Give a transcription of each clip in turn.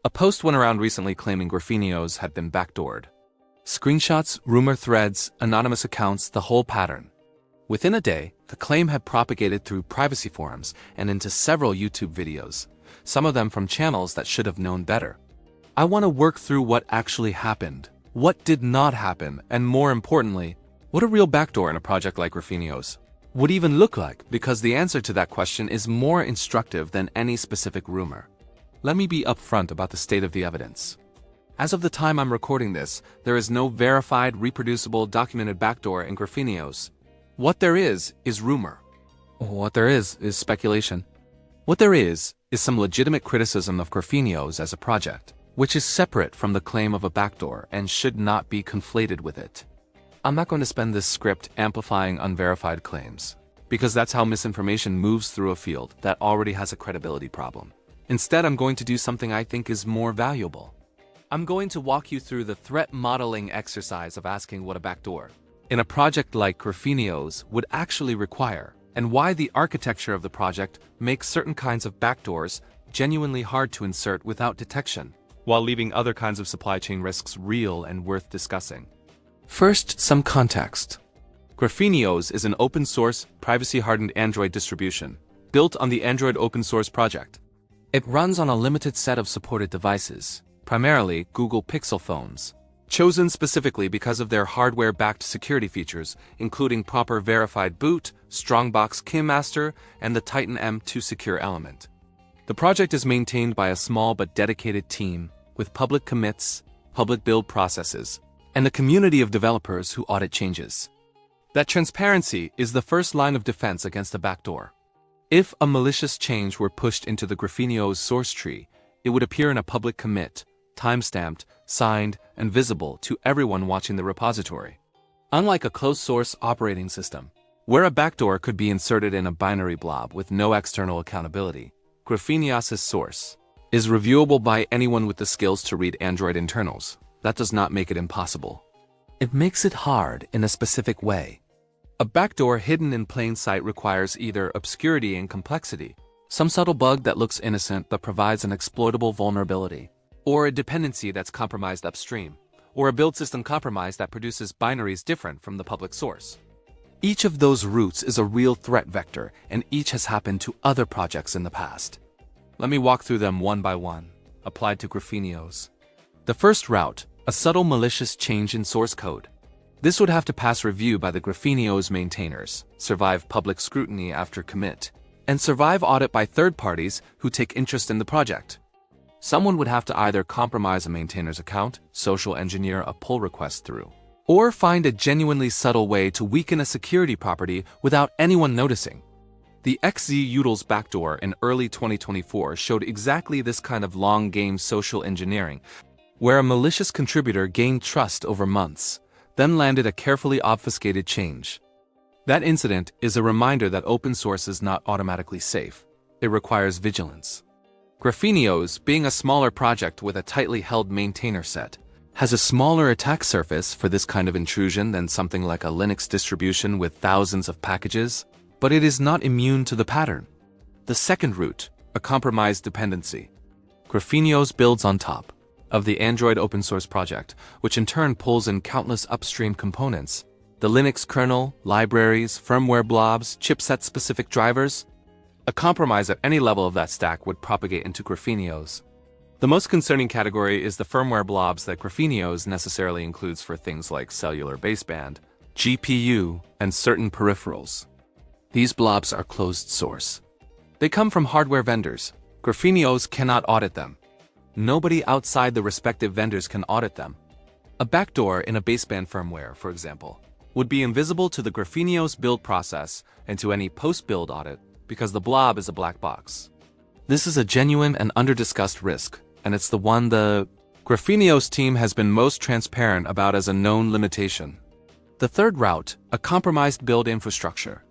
A post went around recently claiming GrapheneOS had been backdoored. Screenshots, rumor threads, anonymous accounts, the whole pattern. Within a day, the claim had propagated through privacy forums and into several YouTube videos, some of them from channels that should have known better. I want to work through what actually happened, what did not happen, and more importantly, what a real backdoor in a project like GrapheneOS would even look like, because the answer to that question is more instructive than any specific rumor. Let me be upfront about the state of the evidence. As of the time I'm recording this, there is no verified, reproducible, documented backdoor in GrapheneOS. What there is rumor. What there is speculation. What there is some legitimate criticism of GrapheneOS as a project, which is separate from the claim of a backdoor and should not be conflated with it. I'm not going to spend this script amplifying unverified claims, because that's how misinformation moves through a field that already has a credibility problem. Instead, I'm going to do something I think is more valuable. I'm going to walk you through the threat modeling exercise of asking what a backdoor in a project like GrapheneOS would actually require, and why the architecture of the project makes certain kinds of backdoors genuinely hard to insert without detection, while leaving other kinds of supply chain risks real and worth discussing. First, some context. GrapheneOS is an open-source, privacy-hardened Android distribution, built on the Android open source project. It runs on a limited set of supported devices, primarily Google Pixel phones, chosen specifically because of their hardware-backed security features, including proper verified boot, Strongbox KeyMaster, and the Titan M2 secure element. The project is maintained by a small but dedicated team, with public commits, public build processes, and a community of developers who audit changes. That transparency is the first line of defense against a backdoor. If a malicious change were pushed into the GrapheneOS source tree, it would appear in a public commit, timestamped, signed, and visible to everyone watching the repository. Unlike a closed-source operating system, where a backdoor could be inserted in a binary blob with no external accountability, GrapheneOS's source is reviewable by anyone with the skills to read Android internals. That does not make it impossible. It makes it hard in a specific way. A backdoor hidden in plain sight requires either obscurity and complexity, some subtle bug that looks innocent but provides an exploitable vulnerability, or a dependency that's compromised upstream, or a build system compromise that produces binaries different from the public source. Each of those routes is a real threat vector, and each has happened to other projects in the past. Let me walk through them one by one, applied to GrapheneOS. The first route, a subtle malicious change in source code. This would have to pass review by the GrapheneOS maintainers, survive public scrutiny after commit, and survive audit by third parties who take interest in the project. Someone would have to either compromise a maintainer's account, social engineer a pull request through, or find a genuinely subtle way to weaken a security property without anyone noticing. The XZ-Utils backdoor in early 2024 showed exactly this kind of long-game social engineering, where a malicious contributor gained trust over months, then landed a carefully obfuscated change. That incident is a reminder that open source is not automatically safe. It requires vigilance. GrapheneOS, being a smaller project with a tightly held maintainer set, has a smaller attack surface for this kind of intrusion than something like a Linux distribution with thousands of packages, but it is not immune to the pattern. The second route, a compromised dependency. GrapheneOS builds on top of the Android open source project, which in turn pulls in countless upstream components, the Linux kernel, libraries, firmware blobs, chipset-specific drivers. A compromise at any level of that stack would propagate into GrapheneOS. The most concerning category is the firmware blobs that GrapheneOS necessarily includes for things like cellular baseband, GPU, and certain peripherals. These blobs are closed source. They come from hardware vendors. GrapheneOS cannot audit them. Nobody outside the respective vendors can audit them. A backdoor in a baseband firmware, for example, would be invisible to the GrapheneOS build process and to any post-build audit because the blob is a black box. This is a genuine and under-discussed risk, and it's the one the GrapheneOS team has been most transparent about as a known limitation. The third route, a compromised build infrastructure.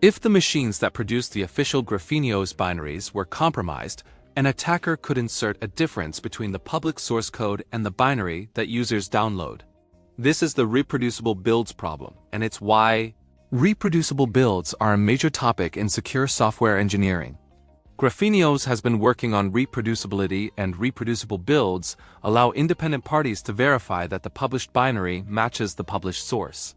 If the machines that produce the official GrapheneOS binaries were compromised, an attacker could insert a difference between the public source code and the binary that users download. This is the reproducible builds problem, and it's why reproducible builds are a major topic in secure software engineering. GrapheneOS has been working on reproducibility, and reproducible builds allow independent parties to verify that the published binary matches the published source.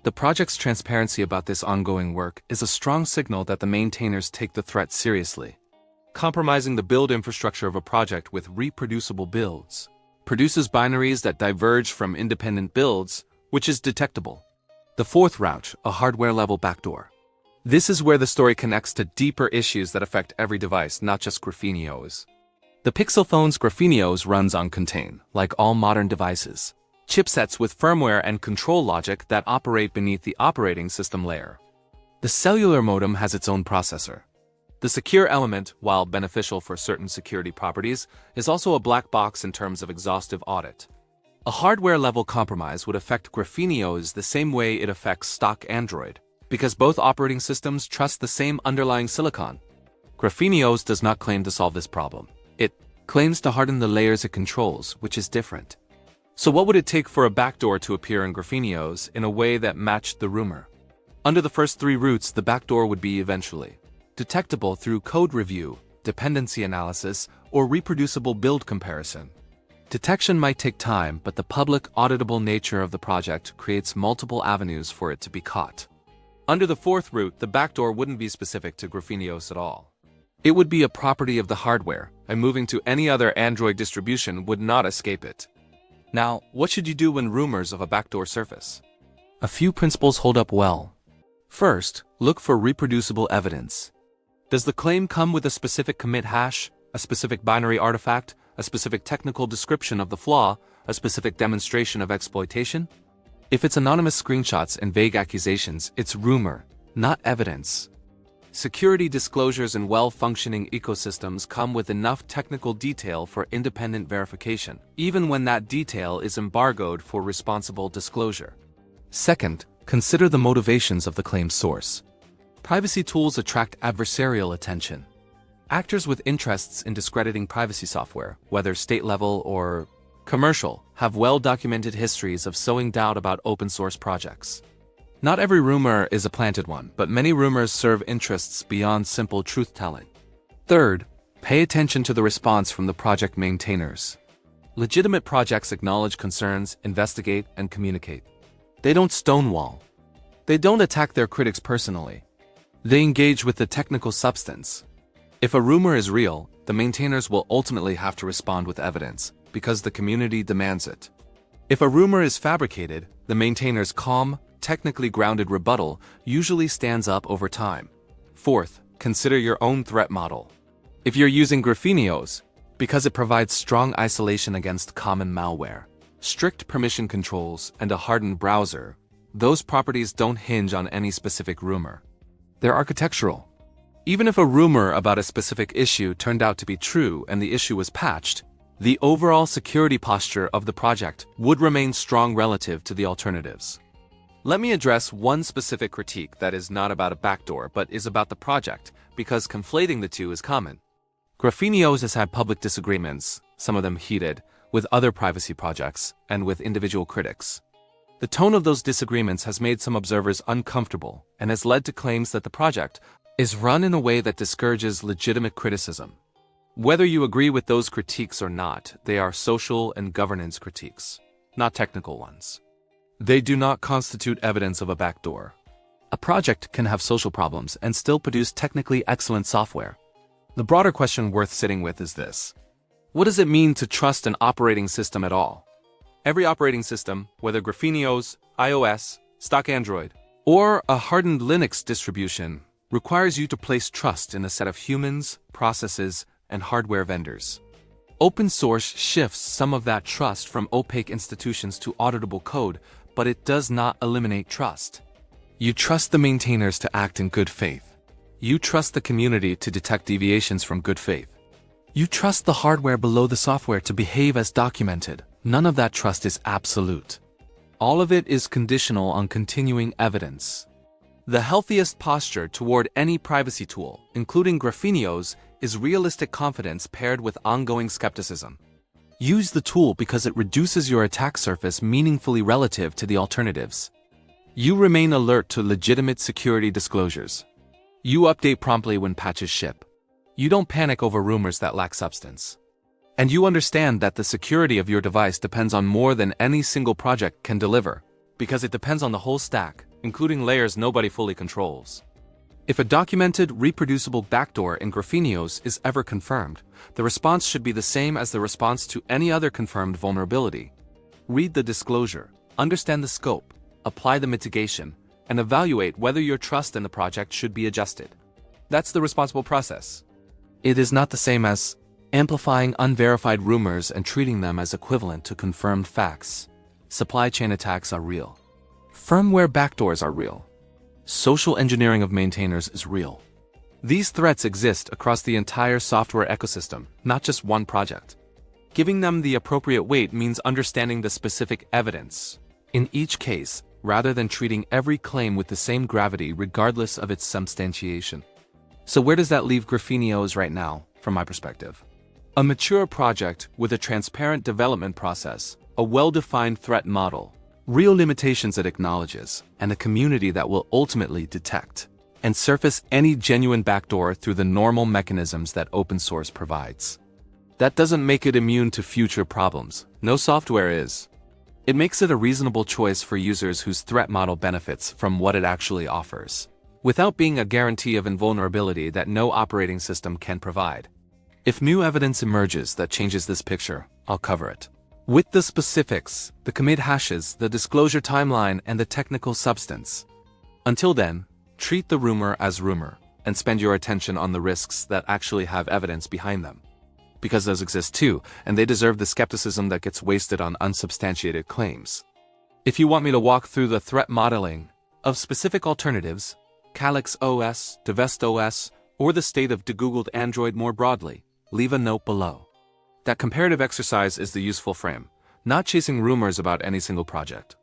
The project's transparency about this ongoing work is a strong signal that the maintainers take the threat seriously. Compromising the build infrastructure of a project with reproducible builds produces binaries that diverge from independent builds, which is detectable. The fourth route, a hardware-level backdoor. This is where the story connects to deeper issues that affect every device, not just GrapheneOS. The Pixel phone's GrapheneOS runs on Contain, like all modern devices. Chipsets with firmware and control logic that operate beneath the operating system layer. The cellular modem has its own processor. The secure element, while beneficial for certain security properties, is also a black box in terms of exhaustive audit. A hardware-level compromise would affect GrapheneOS the same way it affects stock Android, because both operating systems trust the same underlying silicon. GrapheneOS does not claim to solve this problem. It claims to harden the layers it controls, which is different. So what would it take for a backdoor to appear in GrapheneOS in a way that matched the rumor? Under the first three routes, the backdoor would be eventually detectable through code review, dependency analysis, or reproducible build comparison. Detection might take time, but the public auditable nature of the project creates multiple avenues for it to be caught. Under the fourth route, the backdoor wouldn't be specific to GrapheneOS at all. It would be a property of the hardware, and moving to any other Android distribution would not escape it. Now, what should you do when rumors of a backdoor surface? A few principles hold up well. First, look for reproducible evidence. Does the claim come with a specific commit hash, a specific binary artifact, a specific technical description of the flaw, a specific demonstration of exploitation? If it's anonymous screenshots and vague accusations, it's rumor, not evidence. Security disclosures in well-functioning ecosystems come with enough technical detail for independent verification, even when that detail is embargoed for responsible disclosure. Second, consider the motivations of the claimed source. Privacy tools attract adversarial attention. Actors with interests in discrediting privacy software, whether state-level or commercial, have well-documented histories of sowing doubt about open-source projects. Not every rumor is a planted one, but many rumors serve interests beyond simple truth-telling. Third, pay attention to the response from the project maintainers. Legitimate projects acknowledge concerns, investigate, and communicate. They don't stonewall. They don't attack their critics personally. They engage with the technical substance. If a rumor is real, the maintainers will ultimately have to respond with evidence, because the community demands it. If a rumor is fabricated, the maintainer's calm, technically grounded rebuttal usually stands up over time. Fourth, consider your own threat model. If you're using GrapheneOS, because it provides strong isolation against common malware, strict permission controls, and a hardened browser, those properties don't hinge on any specific rumor. They're architectural. Even if a rumor about a specific issue turned out to be true and the issue was patched, the overall security posture of the project would remain strong relative to the alternatives. Let me address one specific critique that is not about a backdoor but is about the project, because conflating the two is common. GrapheneOS has had public disagreements, some of them heated, with other privacy projects and with individual critics. The tone of those disagreements has made some observers uncomfortable and has led to claims that the project is run in a way that discourages legitimate criticism. Whether you agree with those critiques or not, they are social and governance critiques, not technical ones. They do not constitute evidence of a backdoor. A project can have social problems and still produce technically excellent software. The broader question worth sitting with is this: what does it mean to trust an operating system at all? Every operating system, whether GrapheneOS, iOS, stock Android, or a hardened Linux distribution, requires you to place trust in a set of humans, processes, and hardware vendors. Open source shifts some of that trust from opaque institutions to auditable code, but it does not eliminate trust. You trust the maintainers to act in good faith. You trust the community to detect deviations from good faith. You trust the hardware below the software to behave as documented. None of that trust is absolute. All of it is conditional on continuing evidence. The healthiest posture toward any privacy tool, including GrapheneOS, is realistic confidence paired with ongoing skepticism. Use the tool because it reduces your attack surface meaningfully relative to the alternatives. You remain alert to legitimate security disclosures. You update promptly when patches ship. You don't panic over rumors that lack substance. And you understand that the security of your device depends on more than any single project can deliver, because it depends on the whole stack, including layers nobody fully controls. If a documented, reproducible backdoor in GrapheneOS is ever confirmed, the response should be the same as the response to any other confirmed vulnerability. Read the disclosure, understand the scope, apply the mitigation, and evaluate whether your trust in the project should be adjusted. That's the responsible process. It is not the same as amplifying unverified rumors and treating them as equivalent to confirmed facts. Supply chain attacks are real. Firmware backdoors are real. Social engineering of maintainers is real. These threats exist across the entire software ecosystem, not just one project. Giving them the appropriate weight means understanding the specific evidence in each case, rather than treating every claim with the same gravity regardless of its substantiation. So where does that leave GrapheneOS right now, from my perspective? A mature project with a transparent development process, a well-defined threat model, real limitations it acknowledges, and a community that will ultimately detect and surface any genuine backdoor through the normal mechanisms that open source provides. That doesn't make it immune to future problems. No software is. It makes it a reasonable choice for users whose threat model benefits from what it actually offers, without being a guarantee of invulnerability that no operating system can provide. If new evidence emerges that changes this picture, I'll cover it. With the specifics, the commit hashes, the disclosure timeline, and the technical substance. Until then, treat the rumor as rumor, and spend your attention on the risks that actually have evidence behind them. Because those exist too, and they deserve the skepticism that gets wasted on unsubstantiated claims. If you want me to walk through the threat modeling of specific alternatives, Calyx OS, Devest OS, or the state of degoogled Android more broadly, leave a note below. That comparative exercise is the useful frame, not chasing rumors about any single project.